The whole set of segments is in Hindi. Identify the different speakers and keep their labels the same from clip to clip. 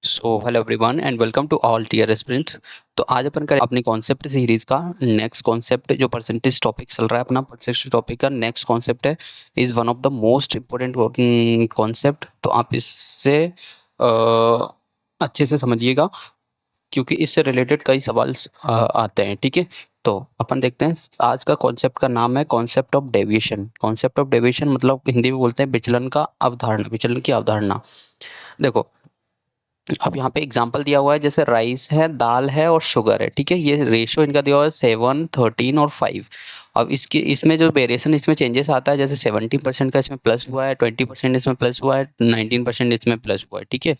Speaker 1: So hello everyone and welcome to all tier aspirants. तो आज अपन करें अपनी कॉन्सेप्ट सीरीज का नेक्स्ट कॉन्सेप्ट जो परसेंटेज टॉपिक चल रहा है। अपना परसेंटेज टॉपिक का नेक्स्ट कॉन्सेप्ट है is one of the most important concept. तो आप इससे अच्छे से समझिएगा क्योंकि इससे रिलेटेड कई सवाल आते हैं। ठीक है, तो अपन देखते हैं। आज का कॉन्सेप्ट का नाम है concept of deviation. Concept of deviation मतलब हिंदी में बोलते हैं विचलन का अवधारणा, विचलन की अवधारणा। देखो, अब यहाँ पे एग्जांपल दिया हुआ है, जैसे राइस है, दाल है और शुगर है। ठीक है, ये रेशो इनका दिया हुआ है 7, 13 और 5। अब इसके इसमें जो वेरिएशन इसमें चेंजेस आता है, जैसे 70% का इसमें प्लस हुआ है, 20% इसमें प्लस हुआ है, 19% इसमें प्लस हुआ है। ठीक है,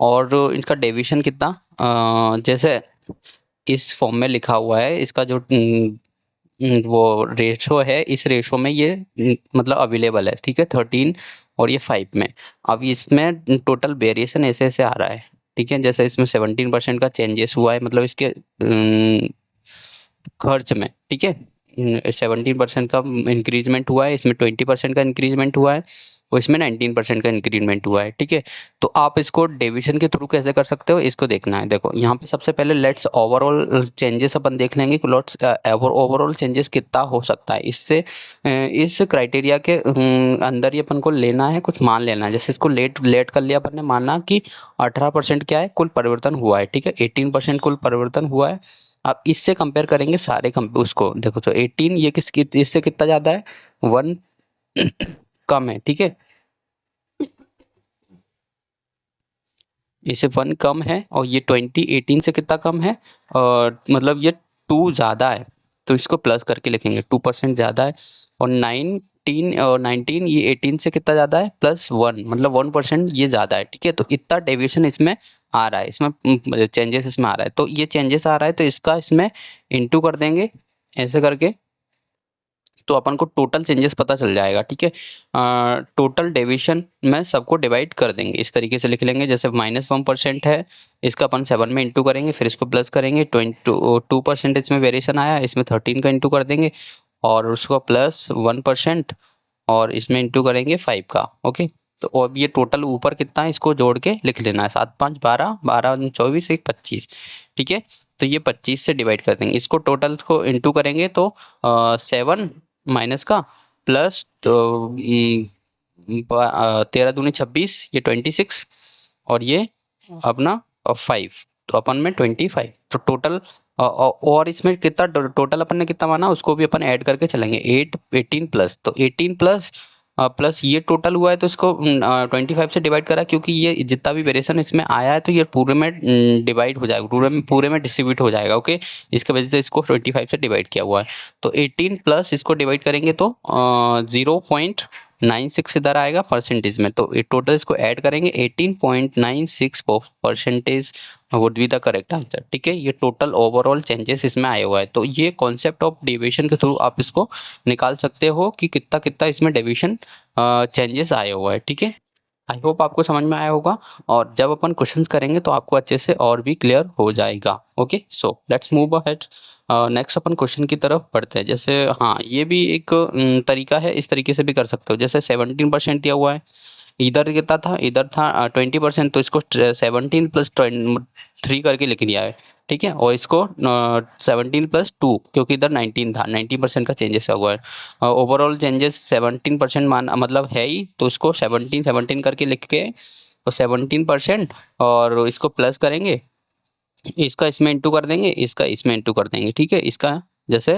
Speaker 1: और इनका डेविएशन कितना, जैसे इस फॉर्म में लिखा हुआ है, इसका जो वो रेशो है, इस रेशो में ये मतलब अवेलेबल है। ठीक है, 13 और ये 5 में। अब इसमें टोटल वेरिएशन ऐसे ऐसे आ रहा है। ठीक है, जैसे इसमें 17% का चेंजेस हुआ है, मतलब इसके खर्च में। ठीक है, 17% का इंक्रीजमेंट हुआ है, इसमें 20% का इंक्रीजमेंट हुआ है और इसमें 19% का इंक्रीजमेंट हुआ है। ठीक है, तो आप इसको डिवीजन के थ्रू कैसे कर सकते हो, इसको देखना है। देखो, यहाँ पे सबसे पहले लेट्स ओवरऑल चेंजेस अपन देख लेंगे कि लेट्स ओवरऑल चेंजेस कितना हो सकता है। इससे इस क्राइटेरिया के अंदर ही अपन को लेना है, कुछ मान लेना है। जैसे इसको लेट लेट कर लिया अपन ने, माना कि 18% क्या है, कुल परिवर्तन हुआ है। ठीक है, 18% कुल परिवर्तन हुआ है। अब इससे कंपेयर करेंगे सारे उसको देखो, तो 18 ये किसकी, इससे कितना ज़्यादा है, 1 कम है। ठीक है, इससे 1 कम है और ये 18 से कितना कम है, और मतलब ये 2 ज़्यादा है, तो इसको प्लस करके लिखेंगे, 2% ज़्यादा है। और 19 ये 18 से कितना ज़्यादा है, +1, मतलब 1% ये ज़्यादा है। ठीक है, तो इतना डेविएशन इसमें आ रहा है, इसमें चेंजेस इसमें आ रहा है। तो ये चेंजेस आ रहा है तो इसका इसमें इंटू कर देंगे ऐसे करके, तो अपन को टोटल चेंजेस पता चल जाएगा। ठीक है, टोटल डेविएशन में सबको डिवाइड कर देंगे, इस तरीके से लिख लेंगे। जैसे -1% है, इसका अपन 7 में इंटू करेंगे, फिर इसको प्लस करेंगे। 2% इसमें वेरिएशन आया, इसमें 13 का इंटू कर देंगे और उसको +1% और इसमें इंटू करेंगे 5 का। ओके, तो अब ये टोटल ऊपर कितना है, इसको जोड़ के लिख लेना है। 7 5 12, 12 24, 1 25। ठीक है, तो ये 25 से डिवाइड कर देंगे, इसको टोटल को इंटू करेंगे तो 7 माइनस का प्लस, तो 13 दूनी 26, ये 26 और ये अपना 5, तो अपन में 25। तो टोटल और इसमें कितना टोटल अपन ने कितना माना, उसको भी अपन ऐड करके चलेंगे। 18 प्लस, तो 18 प्लस प्लस ये टोटल हुआ है, तो इसको 25 से डिवाइड करा, क्योंकि ये जितना भी वेरिएशन इसमें आया है तो ये पूरे में डिवाइड हो जाएगा, पूरे में डिस्ट्रीब्यूट हो जाएगा। ओके, इसके वजह से इसको 25 से डिवाइड किया हुआ है। तो 18 प्लस इसको डिवाइड करेंगे तो 0.96 इधर आएगा परसेंटेज में, तो टोटल इसको ऐड करेंगे, 18.96 percentage would be the correct answer. ठीक है, ये टोटल ओवरऑल चेंजेस इसमें आए हुआ है। तो ये कॉन्सेप्ट ऑफ डेविएशन के थ्रू आप इसको निकाल सकते हो कि कितना कितना इसमें डेविएशन चेंजेस आए हुआ है। ठीक है, आई होप आपको समझ में आया होगा, और जब अपन क्वेश्चंस करेंगे तो आपको अच्छे से और भी क्लियर हो जाएगा। Okay, so let's move ahead. Next upon question की तरफ बढ़ते हैं। जैसे हाँ, ये भी एक तरीका है, इस तरीके से भी कर सकते हो। जैसे 17% दिया हुआ है, इधर कितना था, इधर था 20%, तो इसको 17 प्लस 3 करके लिख लिया है। ठीक है, और इसको 17 प्लस 2, क्योंकि इधर 19 था, 19% का चेंजेस हुआ है। ओवरऑल चेंजेस 17% मान मतलब है ही, तो इसको 17 17 करके लिख के, तो 17% और इसको प्लस करेंगे, इसका इसमें इंटू कर देंगे, इसका इसमें इंटू कर देंगे। ठीक है, इसका जैसे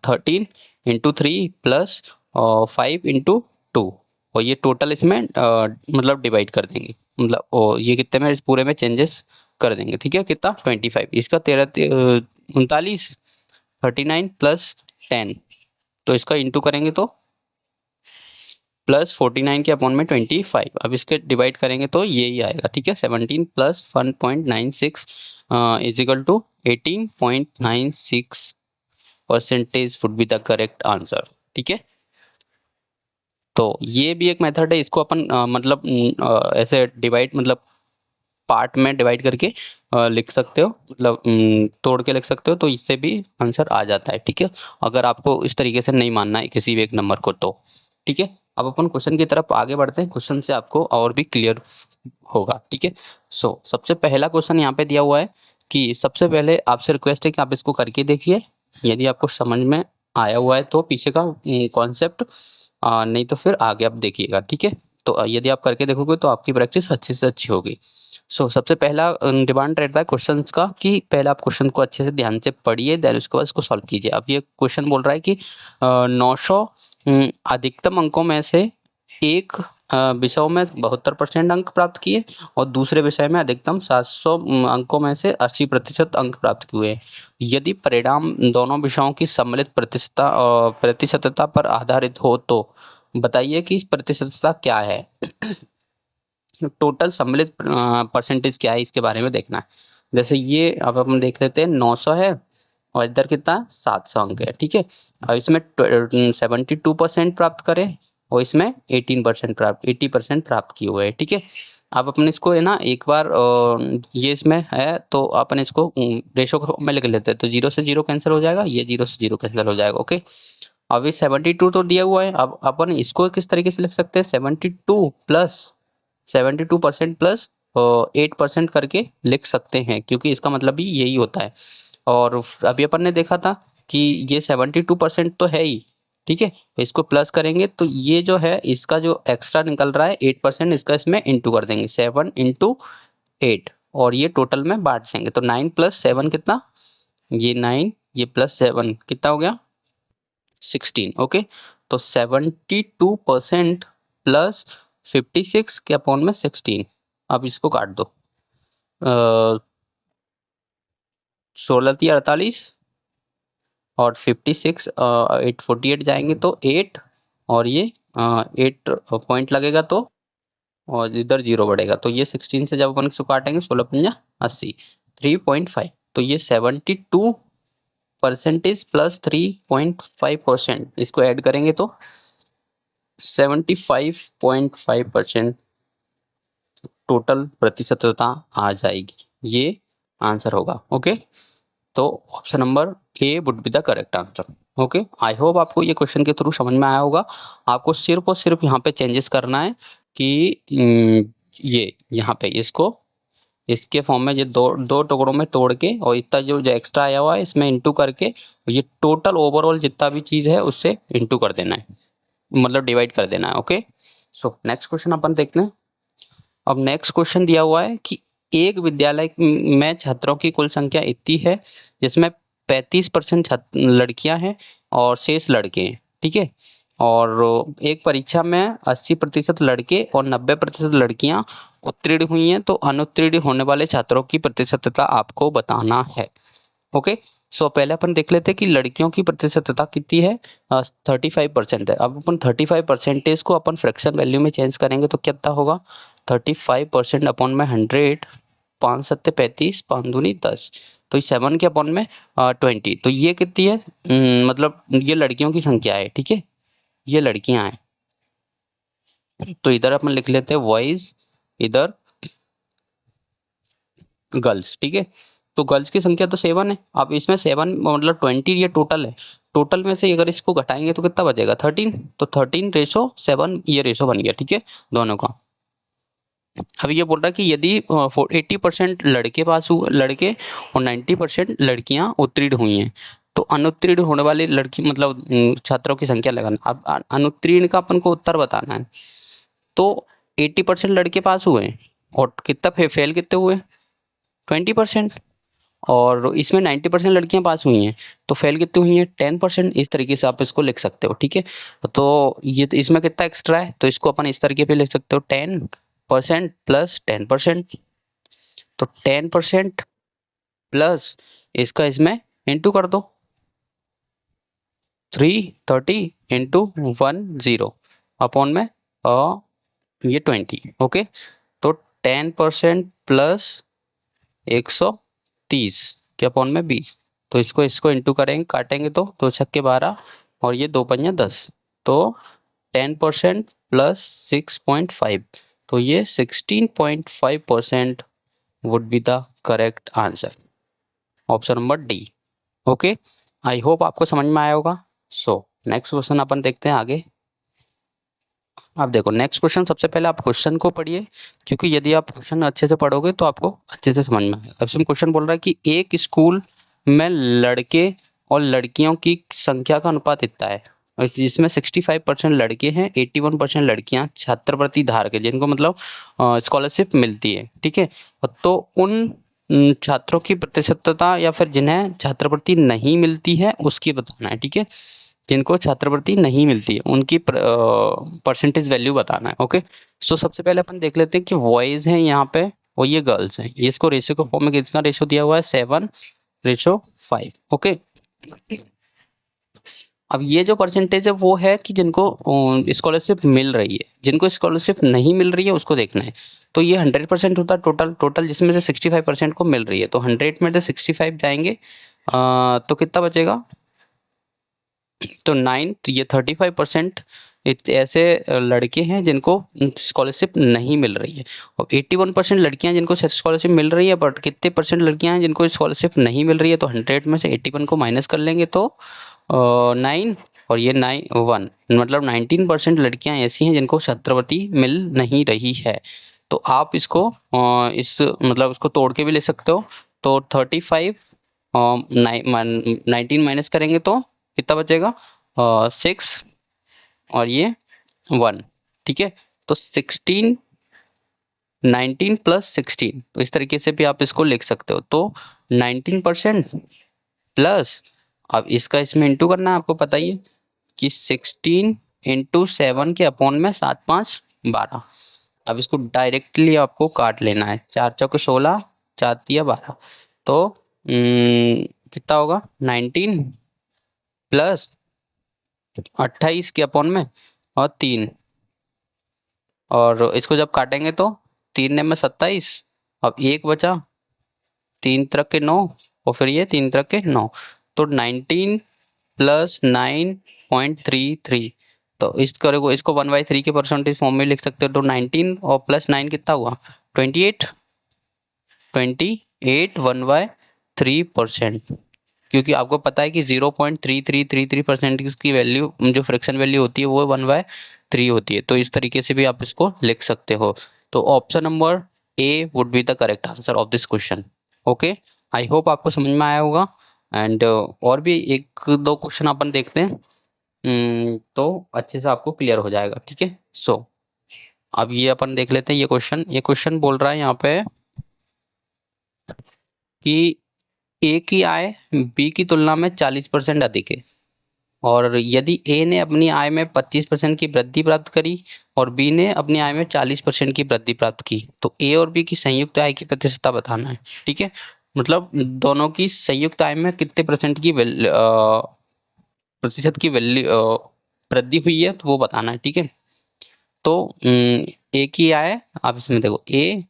Speaker 1: 13 × 3 प्लस 5 × 2, और ये टोटल इसमें मतलब डिवाइड कर देंगे, मतलब ये कितने में, इस पूरे में चेंजेस कर देंगे। ठीक है, कितना 25, इसका 39 39 प्लस 10, तो इसका इंटू करेंगे तो +49 के अपॉन में 25। अब इसके डिवाइड करेंगे तो ये ही आएगा। ठीक है, 17 plus 1.96 is equal to 18.96 percentage would be the correct answer. ठीक है, तो ये भी एक मेथड है, इसको अपन मतलब ऐसे डिवाइड, मतलब पार्ट में डिवाइड करके लिख सकते हो, मतलब तोड़ के लिख सकते हो, तो इससे भी आंसर आ जाता है। ठीक है, अगर आपको इस तरीके से नहीं मानना है किसी भी एक नंबर को तो। ठीक है, अब अपन क्वेश्चन की तरफ आगे बढ़ते हैं, क्वेश्चन से आपको और भी क्लियर होगा, ठीक है। सो सबसे पहला क्वेश्चन यहाँ पे दिया हुआ है कि सबसे पहले आपसे रिक्वेस्ट है कि आप इसको करके देखिए, यदि आपको समझ में आया हुआ है तो पीछे का कॉन्सेप्ट, नहीं तो फिर आगे आप देखिएगा, ठीक है। तो यदि आप करके देखोगे तो आपकी प्रैक्टिस अच्छी से अच्छी होगी। सो सबसे पहला डिमांड रहता है क्वेश्चंस का कि पहले आप क्वेश्चन को अच्छे से ध्यान से पढ़िए, देन उसके बाद इसको सॉल्व कीजिए। अब ये क्वेश्चन बोल रहा है कि 900 अधिकतम अंकों में से एक विषयों में 72% अंक प्राप्त किए और दूसरे विषय में अधिकतम 700 अंकों में से 80% अंक प्राप्त किए। यदि परिणाम दोनों विषयों की सम्मिलित प्रतिशतता पर आधारित हो तो बताइए कि इस प्रतिशतता क्या है। टोटल सम्मिलित परसेंटेज क्या है, इसके बारे में देखना है। जैसे ये अब हम देख लेते हैं, 900 है और इधर कितना 700 अंक है, ठीक है। अब इसमें 72% प्राप्त करें और इसमें 80% प्राप्त किए हुए हैं, ठीक है। अब अपन इसको है ना एक बार ये इसमें है तो अपन इसको रेशो में लिख लेते हैं, तो 0 से 0 कैंसिल हो जाएगा, ये 0 से 0 कैंसिल हो जाएगा, ओके। अब ये 72 तो दिया हुआ है, अब अपन इसको किस तरीके से लिख सकते हैं, 72% प्लस 8% करके लिख सकते हैं, क्योंकि इसका मतलब भी यही होता है। और अभी अपन ने देखा था कि ये 72% तो है ही, ठीक है। तो इसको प्लस करेंगे तो ये जो है इसका जो एक्स्ट्रा निकल रहा है 8%, इसका इसमें इंटू कर देंगे, 7 इंटू 8, और ये टोटल में बांट देंगे। तो 9 प्लस 7 कितना, ये 9, ये प्लस 7 कितना हो गया 16, ओके। तो 72% प्लस 56 के अपॉन में 16, अब इसको काट दो, 16×3 = 48 और 56 848 जाएंगे तो 8, और ये 8 पॉइंट लगेगा तो, और इधर 0 बढ़ेगा, तो ये 16 से जब अपन इसको काटेंगे 16×5 = 80, 3.5। तो ये 72% प्लस 3.5%, इसको ऐड करेंगे तो 75.5% टोटल प्रतिशतता आ जाएगी, ये आंसर होगा, ओके। तो option number A would be the correct answer, okay. I hope आपको ये क्वेश्चन के थ्रू समझ में आया होगा। आपको सिर्फ और सिर्फ यहाँ पे चेंजेस करना है कि ये यहाँ पे इसको इसके फॉर्म में ये दो दो टुकड़ों में तोड़ के और इतना जो जो एक्स्ट्रा आया हुआ है इसमें इंटू करके ये टोटल ओवरऑल जितना भी चीज़ है उससे इंटू कर देना है, मतलब डिवाइड कर देना है, ओके। सो नेक्स्ट क्वेश्चन अपन देखते हैं। अब नेक्स्ट क्वेश्चन दिया हुआ है कि एक विद्यालय में छात्रों की कुल संख्या इतनी है जिसमें 35% लड़कियां हैं और शेष लड़के हैं, ठीक है। और एक परीक्षा में 80% लड़के और 90% लड़कियां उत्तीर्ण हुई हैं, तो अनुत्तीर्ण होने वाले छात्रों की प्रतिशतता आपको बताना है, ओके। सो पहले अपन देख लेते हैं कि लड़कियों की प्रतिशतता कितनी है, 35% है। अब अपन 35% को अपन फ्रैक्शन वैल्यू में चेंज करेंगे तो कितना होगा, 35% अपॉन में 100, 5 सत्ते 35, 5 दूनी 10, तो इस 7 के अपॉन में 20, तो ये कितनी है, मतलब ये लड़कियों की संख्या है, ठीक है, ये लड़कियां हैं। तो इधर अपन लिख लेते हैं बॉयज, इधर गर्ल्स, ठीक है। तो गर्ल्स की संख्या तो 7 है। अब इसमें 7 मतलब 20 ये टोटल है, टोटल में से अगर इसको घटाएंगे तो कितना बचेगा 13, तो 13:7 ये रेशो बन गया, ठीक है, दोनों का। अब ये बोल रहा है कि यदि 80% लड़के और 90% लड़कियां उत्तीर्ण हुई हैं, तो अनुत्तीर्ण होने वाली लड़की मतलब छात्रों की संख्या लगाना। अब अनुत्तीर्ण का अपन को उत्तर बताना है, तो 80% लड़के पास हुए हैं और कितना फेल कितने हुए 20%, और इसमें 90% लड़कियां पास हुई हैं तो फेल कितनी हुई हैं 10%। इस तरीके से आप इसको लिख सकते हो, ठीक है। तो ये तो इसमें कितना एक्स्ट्रा है तो इसको अपन इस तरीके पे लिख सकते हो 10% प्लस 10%, तो 10% प्लस इसका इसमें इंटू कर दो 330 इंटू 10 अपॉन में ये 20, ओके। तो 10% प्लस 130 के अपॉन में 20, तो इसको इंटू करेंगे, काटेंगे तो 2×6=12 और ये 2×5=10, तो 10% प्लस 6.5, तो ये 16.5% would be the correct answer, option number D, okay. I hope आपको समझ में आया होगा। सो नेक्स्ट क्वेश्चन अपन देखते हैं आगे। आप देखो नेक्स्ट क्वेश्चन, सबसे पहले आप क्वेश्चन को पढ़िए, क्योंकि यदि आप क्वेश्चन अच्छे से पढ़ोगे तो आपको अच्छे से समझ में आएगा। अब इसमें क्वेश्चन बोल रहा है कि एक स्कूल में लड़के और लड़कियों की संख्या का अनुपात इतना है, और जिसमें 65% लड़के हैं, 81% लड़कियां छात्रवृत्ति धारक है, जिनको मतलब स्कॉलरशिप मिलती है, ठीक है। तो उन छात्रों की प्रतिशतता या फिर जिन्हें छात्रवृत्ति नहीं मिलती है उसकी बताना है, ठीक है। जिनको छात्रवृत्ति नहीं मिलती है उनकी परसेंटेज वैल्यू बताना है। ओके, सो सबसे पहले अपन देख लेते हैं कि बॉयज़ हैं यहाँ पे और ये गर्ल्स हैं। ये इसको रेशियो के फॉर्म में कितना रेशियो दिया हुआ है, 7:5। ओके, अब ये जो परसेंटेज है वो है कि जिनको स्कॉलरशिप मिल रही है, जिनको स्कॉलरशिप नहीं मिल रही है उसको देखना है। तो ये 100% होता है टोटल जिसमें से 65% को मिल रही है, तो 100 में से 65 जाएंगे तो कितना बचेगा, तो 9, तो ये 35% ऐसे लड़के हैं जिनको स्कॉलरशिप नहीं मिल रही है, और 81% लड़कियां जिनको स्कॉलरशिप मिल रही है। बट कितने परसेंट लड़कियां हैं जिनको स्कॉलरशिप नहीं मिल रही है, तो 100 में से 81 को माइनस कर लेंगे तो 9, और ये 1, मतलब 19% लड़कियां ऐसी हैं जिनको छात्रवृत्ति मिल नहीं रही है। तो आप इसको इस मतलब उसको तोड़ के भी ले सकते हो। तो 35 19 माइनस करेंगे तो कितना बचेगा, 6, और ये 1, ठीक है। तो 16, 19 प्लस 16, तो इस तरीके से भी आप इसको लिख सकते हो। तो 19% प्लस, अब इसका इसमें इंटू करना है, आपको पता ही है कि 16 इंटू 7 के अपॉन में 7 5 12। अब इसको डायरेक्टली आपको काट लेना है, 4 चौके 16, 4 तिया 12, तो कितना होगा 19 प्लस 28 के अपॉन में और 3, और इसको जब काटेंगे तो 3 ने में 27, अब 1 बचा, 3 तरह के 9, और फिर ये 3 तरह के 9, तो 19 प्लस 9.33। तो इस करे को इसको 1/3 के परसेंटेज फॉर्म में लिख सकते हो। तो 19 और प्लस 9 कितना हुआ, 28, 1/3%। क्योंकि आपको पता है कि 0.3333% की वैल्यू जो फ्रैक्शन वैल्यू होती है वो 1/3 होती है। तो इस तरीके से भी आप इसको लिख सकते हो। तो option number A would be the correct answer of this question. Okay, I hope आपको समझ में आया होगा। एंड और भी एक दो क्वेश्चन अपन देखते हैं, तो अच्छे से आपको क्लियर हो जाएगा, ठीक है। सो अब ये अपन देख लेते हैं ये क्वेश्चन बोल रहा है यहाँ पे कि ए की आय बी की तुलना में 40% अधिक है, और यदि ए ने अपनी आय में 25% की वृद्धि प्राप्त करी और बी ने अपनी आय में 40% की वृद्धि प्राप्त की, तो ए और बी की संयुक्त आय की प्रतिशतता बताना है, ठीक है। मतलब दोनों की संयुक्त आय में कितने परसेंट की प्रतिशत की वैल्यू वृद्धि हुई है, तो वो बताना है, ठीक है। तो ए की आय, आप इसमें देखो ए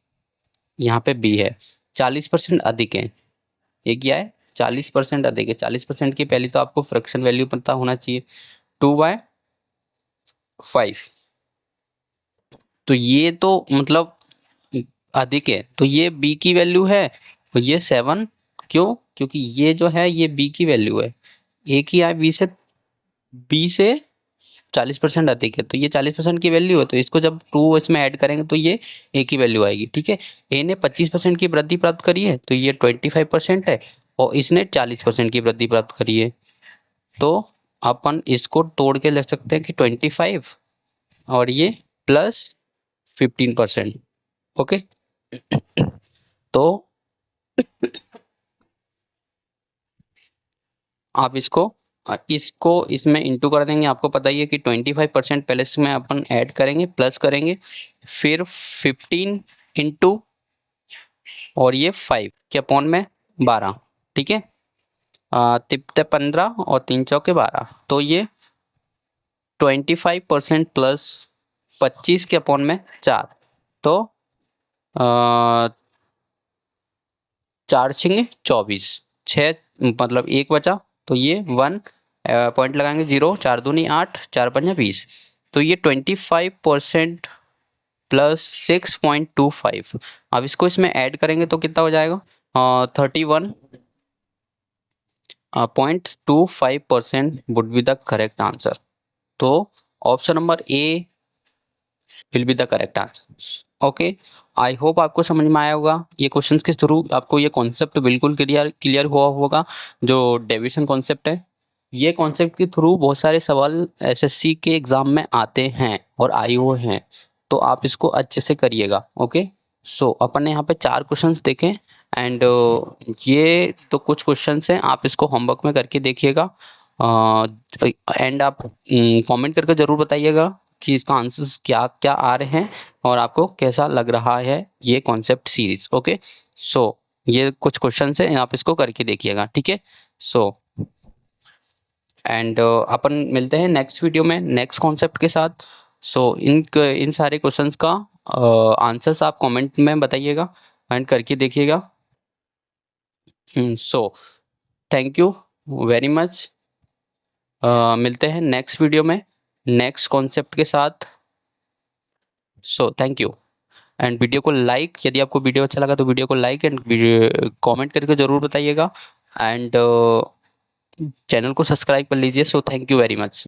Speaker 1: यहाँ पे बी है, 40% अधिक है, ए की आय 40% अधिक है। 40% की पहली तो आपको फ्रैक्शन वैल्यू पता होना चाहिए, 2/5। तो ये तो मतलब अधिक है, तो ये बी की वैल्यू है, और ये 7, क्यों, क्योंकि ये जो है ये बी की वैल्यू है। ए की आय बी से 40% अधिक है, तो ये 40% की वैल्यू है, तो इसको जब 2 इसमें ऐड करेंगे तो ये ए की वैल्यू आएगी, ठीक है। ए ने 25% की वृद्धि प्राप्त करी है, तो ये 25% है, और इसने 40% की वृद्धि प्राप्त करी है। तो अपन इसको तोड़ के लिख सकते हैं कि 25 और ये प्लस 15%। ओके, तो आप इसको इसमें इंटू कर देंगे। आपको पता ही है कि 25% पहले इसमें अपन ऐड करेंगे, प्लस करेंगे, फिर 15 इंटू और ये 5 के अपॉन में 12, ठीक है। तिप्ते 15 और 3 चौके 12, तो ये 25% प्लस 25 के अपॉन में 4, तो 4 छिंगे 24, 6 मतलब 1 बचा, तो ये 1 पॉइंट लगाएंगे 0, 4 दूनी 8, 4 पंजा 20, तो ये 25% प्लस 6.25। अब इसको इसमें ऐड करेंगे तो कितना हो जाएगा, 31.25% would be the correct answer. तो option number A will be the correct answer. Okay, I hope आपको समझ में आया होगा। ये क्वेश्चंस के थ्रू आपको ये कॉन्सेप्ट बिल्कुल क्लियर हुआ होगा, जो डेविएशन कॉन्सेप्ट है। ये कॉन्सेप्ट के थ्रू बहुत सारे सवाल एसएससी के एग्जाम में आते हैं और आए हुए हैं, तो आप इसको अच्छे से करिएगा। ओके, सो अपन ने यहाँ पे 4 क्वेश्चंस देखे एंड ये तो कुछ क्वेश्चंस हैं, आप इसको होमवर्क में करके देखिएगा एंड आप कमेंट करके ज़रूर बताइएगा कि इसका आंसर्स क्या क्या आ रहे हैं और आपको कैसा लग रहा है ये कॉन्सेप्ट सीरीज। ओके, सो ये कुछ क्वेश्चन है, आप इसको करके देखिएगा, ठीक है। सो एंड अपन मिलते हैं नेक्स्ट वीडियो में नेक्स्ट कॉन्सेप्ट के साथ। सो इन सारे क्वेश्चंस का आंसर्स आप कमेंट में बताइएगा एंड करके देखिएगा। So thank you very much. मिलते हैं नेक्स्ट वीडियो में नेक्स्ट कॉन्सेप्ट के साथ। So thank you and video को लाइक, यदि आपको वीडियो अच्छा लगा तो वीडियो को लाइक एंड कमेंट करके ज़रूर बताइएगा एंड चैनल को सब्सक्राइब कर लीजिए। So thank you very much.